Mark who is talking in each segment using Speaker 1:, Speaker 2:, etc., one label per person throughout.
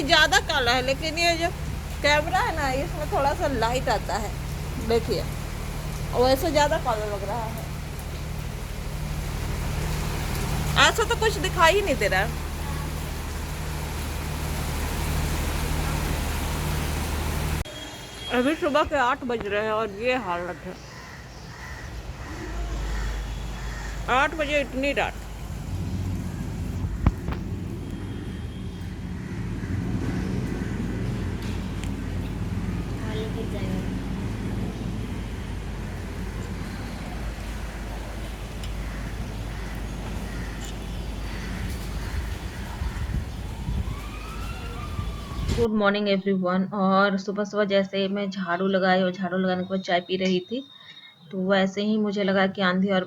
Speaker 1: ज़्यादा काला है, लेकिन ये जो कैमरा है ना इसमें थोड़ा सा लाइट आता है, देखिए वैसे ज़्यादा काला लग रहा है। ऐसा तो कुछ दिखाई ही नहीं दे रहा है। अभी सुबह के 8 बज रहे हैं और ये हालत है। 8 बजे इतनी रात। Good morning everyone. और सुबह सुबह जैसे मैं झाड़ू लगाई और झाड़ू लगाने के बाद चाय पी रही थी, तो वैसे ही मुझे लगा कि आंधी और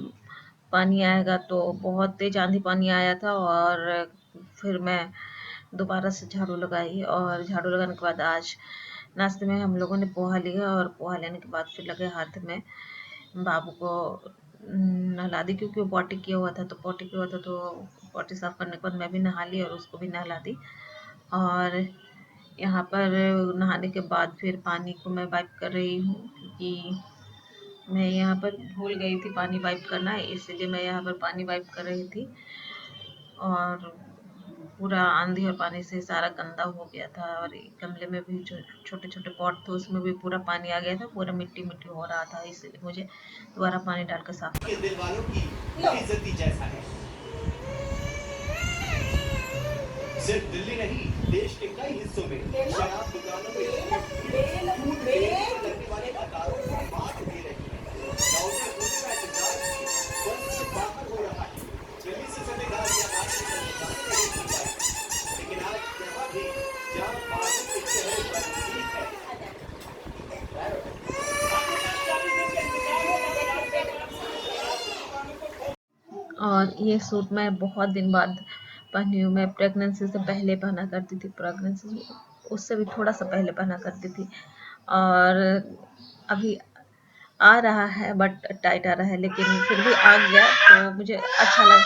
Speaker 1: पानी आएगा, तो बहुत तेज आंधी पानी आया था। और फिर मैं दोबारा से झाड़ू लगाई और झाड़ू लगाने के बाद आज नाश्ते में हम लोगों ने पोहा लिया और पोहा लेने के बाद फिर लगे हाथ में बाबू को नहला दी, क्योंकि वो पॉटी किया हुआ था। तो पॉटी साफ करने के बाद मैं भी नहा ली और उसको भी नहला दी। और यहाँ पर नहाने के बाद फिर पानी को मैं वाइप कर रही हूँ, क्योंकि मैं यहाँ पर भूल गई थी पानी वाइप करना, इसलिए मैं यहाँ पर पानी वाइप कर रही थी। और पूरा आंधी और पानी से सारा गंदा हो गया था, और गमले में भी जो छोटे छोटे पॉट थे उसमें भी पूरा पानी आ गया था, पूरा मिट्टी मिट्टी हो रहा था, इसलिए मुझे दोबारा पानी डालकर साफ कर दिल वालों की इज्जती जैसा है। सिर्फ दिल्ली नहीं, देश के कई हिस्सों में शराब दुकानों में लगने वाले कतारों को मात दे रही है। बस से बाहर हो रहा है। दिल्ली से चले लेकिन आज यहाँ भी जहाँ बादल के चेहरे पर उम्मीद है। और ये सूट मैं बहुत दिन बाद पहनी हूँ। मैं प्रेगनेंसी से पहले पहना करती थी, प्रेगनेंसी उससे भी थोड़ा सा पहले पहना करती थी, और अभी आ रहा है बट टाइट आ रहा है, लेकिन फिर भी आ गया तो मुझे अच्छा लग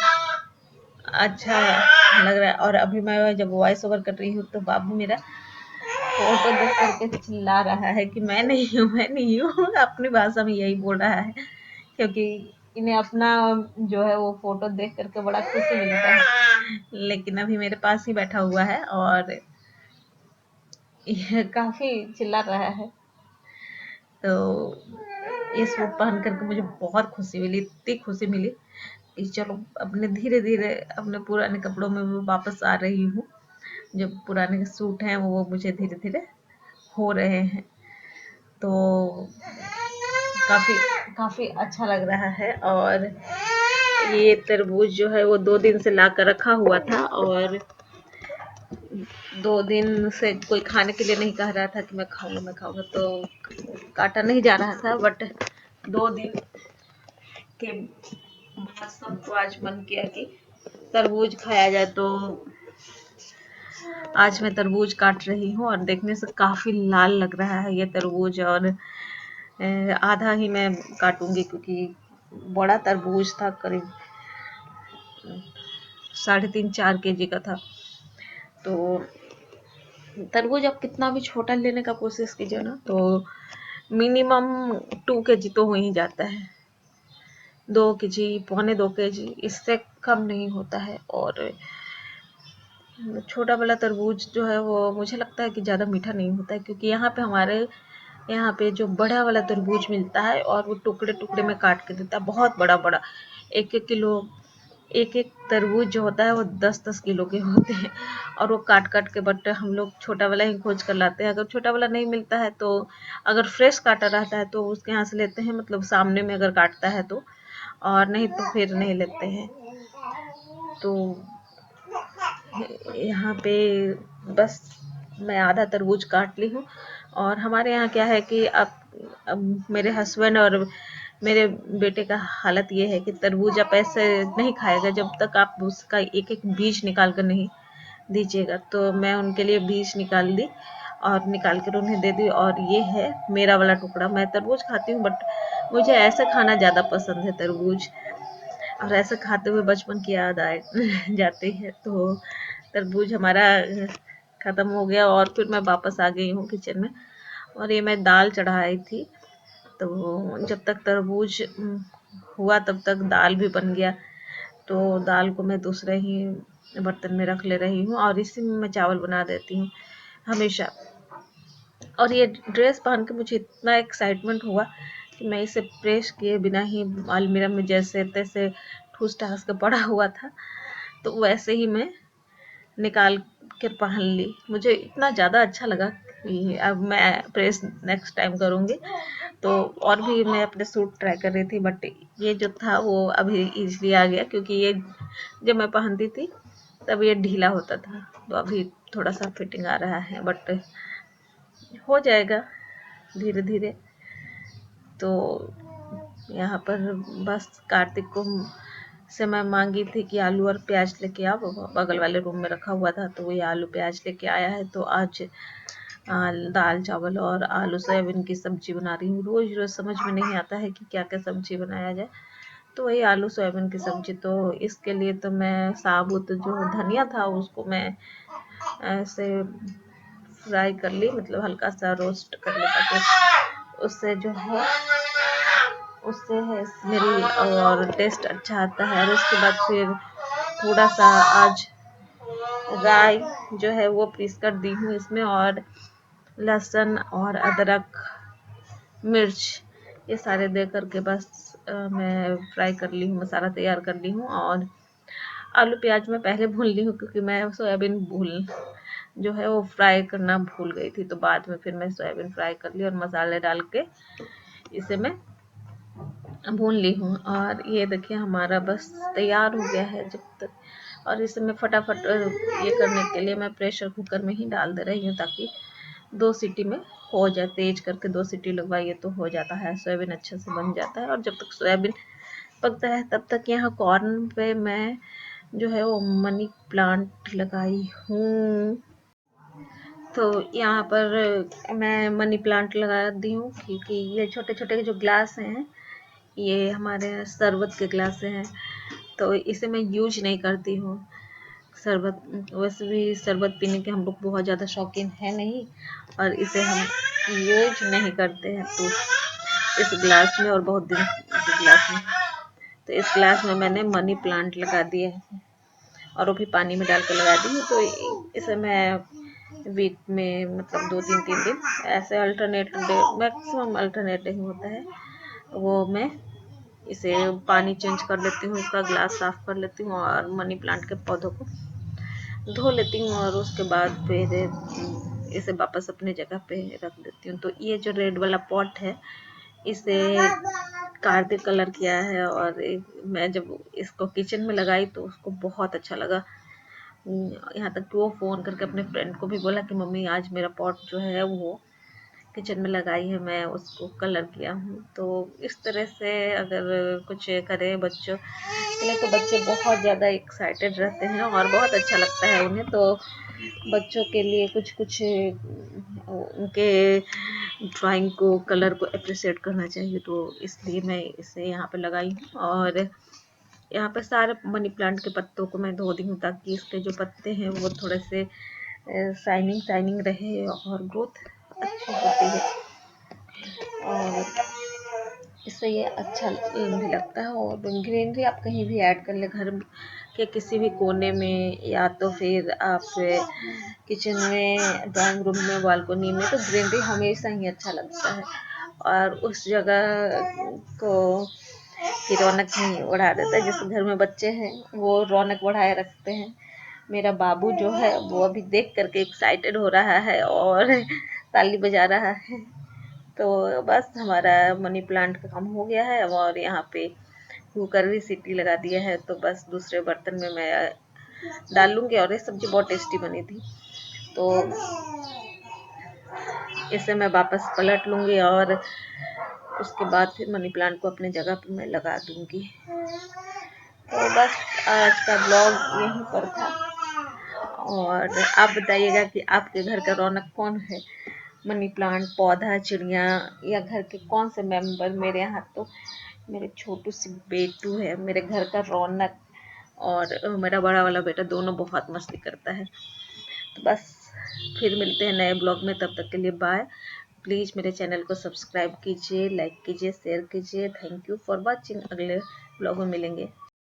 Speaker 1: रहा है। और अभी मैं जब वॉइस ओवर कर रही हूँ तो बाबू मेरा फोटो देख करके चिल्ला रहा है कि मैं नहीं हूँ अपनी भाषा में यही बोल रहा है, क्योंकि इन्हें अपना जो है वो फोटो देख करके बड़ा खुशी मिलता है। लेकिन अभी मेरे पास ही बैठा हुआ है और ये काफी चिल्ला रहा है। तो ये सूट पहन करके मुझे बहुत खुशी मिली, इतनी खुशी मिली कि चलो अपने धीरे धीरे अपने पुराने कपड़ों में मैं वापस आ रही हूँ। जो पुराने सूट हैं वो मुझे धीरे धीरे हो रहे हैं, तो काफी काफी अच्छा लग रहा है। और ये तरबूज जो है वो 2 दिन से ला कर रखा हुआ था, और 2 दिन से कोई खाने के लिए नहीं कह रहा था कि मैं खाऊंगा, तो काटा नहीं जा रहा था। बट 2 दिन के बाद सबको आज मन किया कि तरबूज खाया जाए, तो आज मैं तरबूज काट रही हूँ। और देखने से काफी लाल लग रहा है ये तरबूज, और आधा ही मैं काटूंगी, क्योंकि बड़ा तरबूज था, करीब 3.5-4 kg का था। तो तरबूज आप कितना भी छोटा लेने का कोशिश कीजिए ना, तो मिनिमम 2 kg तो हो ही जाता है, 2 kg, 1.25 kg, इससे कम नहीं होता है। और छोटा वाला तरबूज जो है वो मुझे लगता है कि ज़्यादा मीठा नहीं होता है, क्योंकि हमारे यहाँ पे जो बड़ा वाला तरबूज मिलता है और वो टुकड़े टुकड़े में काट के देता है, बहुत बड़ा बड़ा, 1-1 किलो, एक एक तरबूज जो होता है वो 10-10 किलो के होते हैं, और वो काट काट के, बट हम लोग छोटा वाला ही खोज कर लाते हैं। अगर छोटा वाला नहीं मिलता है तो अगर फ्रेश काटा रहता है तो उसके यहाँ से लेते हैं, मतलब सामने में अगर काटता है तो, और नहीं तो फिर नहीं लेते हैं। तो यहाँ पे बस मैं आधा तरबूज काट ली हूँ। और हमारे यहाँ क्या है कि अब मेरे हस्बैंड और मेरे बेटे का हालत ये है कि तरबूज आप ऐसे नहीं खाएगा जब तक आप उसका एक एक बीज निकाल कर नहीं दीजिएगा। तो मैं उनके लिए बीज निकाल दी और निकाल कर उन्हें दे दी, और ये है मेरा वाला टुकड़ा। मैं तरबूज खाती हूँ, बट मुझे ऐसे खाना ज़्यादा पसंद है तरबूज, और ऐसे खाते हुए बचपन की याद आ जाती है। तो तरबूज हमारा ख़त्म हो गया और फिर मैं वापस आ गई हूँ किचन में। और ये मैं दाल चढ़ाई थी, तो जब तक तरबूज हुआ तब तक दाल भी बन गया। तो दाल को मैं दूसरे ही बर्तन में रख ले रही हूँ और इसी में मैं चावल बना देती हूँ हमेशा। और ये ड्रेस पहन के मुझे इतना एक्साइटमेंट हुआ कि मैं इसे प्रेस किए बिना ही अलमीरा में जैसे तैसे ठूस ठास के पड़ा हुआ था, तो वैसे ही मैं निकाल कर पहन ली। मुझे इतना ज़्यादा अच्छा लगा कि अब मैं प्रेस नेक्स्ट टाइम करूँगी। तो और भी मैं अपने सूट ट्राई कर रही थी, बट ये जो था वो अभी इजली आ गया, क्योंकि ये जब मैं पहनती थी तब ये ढीला होता था। तो अभी थोड़ा सा फिटिंग आ रहा है, बट हो जाएगा धीरे धीरे। तो यहाँ पर बस कार्तिक को से मैं मांगी थी कि आलू और प्याज लेके आओ, बगल वाले रूम में रखा हुआ था, तो ये आलू प्याज लेके आया है। तो आज दाल चावल और आलू सोयाबीन की सब्जी बना रही हूँ। रोज रोज समझ में नहीं आता है कि क्या क्या सब्जी बनाया जाए, तो वही आलू सोयाबीन की सब्जी। तो इसके लिए तो मैं साबुत जो धनिया था उसको मैं ऐसे फ्राई कर ली, मतलब हल्का सा रोस्ट कर ली, ताकि उससे जो है उससे है स्मेल और टेस्ट अच्छा आता है। और उसके बाद फिर थोड़ा सा आज राई जो है वो पीस कर दी हूँ इसमें, और लहसुन और अदरक मिर्च ये सारे दे करके बस मैं फ्राई कर ली हूँ, मसाला तैयार कर ली हूँ। और आलू प्याज मैं पहले भून ली हूँ, क्योंकि मैं सोयाबीन जो है वो फ्राई करना भूल गई थी। तो बाद में फिर मैं सोयाबीन फ्राई कर ली और मसाले डाल के इसे मैं भून ली हूँ। और ये देखिए हमारा बस तैयार हो गया है जब तक। और इसे मैं फटाफट ये करने के लिए मैं प्रेशर कुकर में ही डाल दे रही हूँ, ताकि 2 सीटी में हो जाए। तेज करके 2 सीटी लगवाइए तो हो जाता है, सोयाबीन अच्छे से बन जाता है। और जब तक सोयाबीन पकता है तब तक यहाँ कॉर्न पे मैं जो है वो मनी प्लांट लगाई हूँ। तो यहाँ पर मैं मनी प्लांट लगा दी हूँ, क्योंकि ये छोटे छोटे जो ग्लास हैं ये हमारे शरबत के ग्लास हैं, तो इसे मैं यूज नहीं करती हूँ। शरबत वैसे भी शरबत पीने के हम लोग बहुत ज़्यादा शौकीन है नहीं, और इसे हम यूज नहीं करते हैं। तो इस ग्लास में और बहुत दिन के ग्लास में, तो इस ग्लास में मैंने मनी प्लांट लगा दिए हैं, और वो भी पानी में डाल के लगा दी हूँ। तो इसे मैं वीक में मतलब 2-3 दिन ऐसे alternate day, maximum alternate day होता है, वो मैं इसे पानी चेंज कर लेती हूँ, इसका ग्लास साफ कर लेती हूँ और मनी प्लांट के पौधों को धो लेती हूँ, और उसके बाद फिर इसे वापस अपने जगह पे रख देती हूँ। तो ये जो रेड वाला पॉट है इसे कार्तिक कलर किया है, और मैं जब इसको किचन में लगाई तो उसको बहुत अच्छा लगा। यहाँ तक कि वो फ़ोन करके अपने फ्रेंड को भी बोला कि मम्मी आज मेरा पॉट जो है वो किचन में लगाई है, मैं उसको कलर किया हूँ। तो इस तरह से अगर कुछ करें बच्चों के लिए तो बच्चे बहुत ज़्यादा एक्साइटेड रहते हैं और बहुत अच्छा लगता है उन्हें। तो बच्चों के लिए कुछ कुछ उनके ड्राइंग को, कलर को अप्रिशिएट करना चाहिए, तो इसलिए मैं इसे यहाँ पे लगाई हूँ। और यहाँ पे सारे मनी प्लांट के पत्तों को मैं धो दी हूँ, ताकि इसके जो पत्ते हैं वो थोड़े से शाइनिंग शाइनिंग रहे और ग्रोथ अच्छी होती है, और इससे ये अच्छा भी लगता है। और ग्रीनरी आप कहीं भी ऐड कर ले, घर के किसी भी कोने में, या तो फिर आप किचन में, ड्राइंग रूम में, बालकनी में, तो ग्रीनरी हमेशा ही अच्छा लगता है, और उस जगह को की रौनक ही बढ़ा देता है। जैसे घर में बच्चे हैं वो रौनक बढ़ाए रखते हैं। मेरा बाबू जो है वो अभी देख करके एक्साइटेड हो रहा है और ताली बजा रहा है। तो बस हमारा मनी प्लांट का काम हो गया है, और यहाँ पे कुकर भी सीटी लगा दिया है, तो बस दूसरे बर्तन में मैं डाल लूँगी। और ये सब्जी बहुत टेस्टी बनी थी, तो इसे मैं वापस पलट लूँगी, और उसके बाद फिर मनी प्लांट को अपने जगह पर मैं लगा दूँगी। तो बस आज का ब्लॉग यहीं पर था, और आप बताइएगा कि आपके घर का रौनक कौन है, मनी प्लांट, पौधा, चिड़िया, या घर के कौन से मेंबर। मेरे यहाँ तो मेरे छोटू सी बेटू है मेरे घर का रौनक, और मेरा बड़ा वाला बेटा, दोनों बहुत मस्ती करता है। तो बस फिर मिलते हैं नए ब्लॉग में, तब तक के लिए बाय। प्लीज़ मेरे चैनल को सब्सक्राइब कीजिए, लाइक कीजिए, शेयर कीजिए। Thank you for watching. अगले ब्लॉग में मिलेंगे।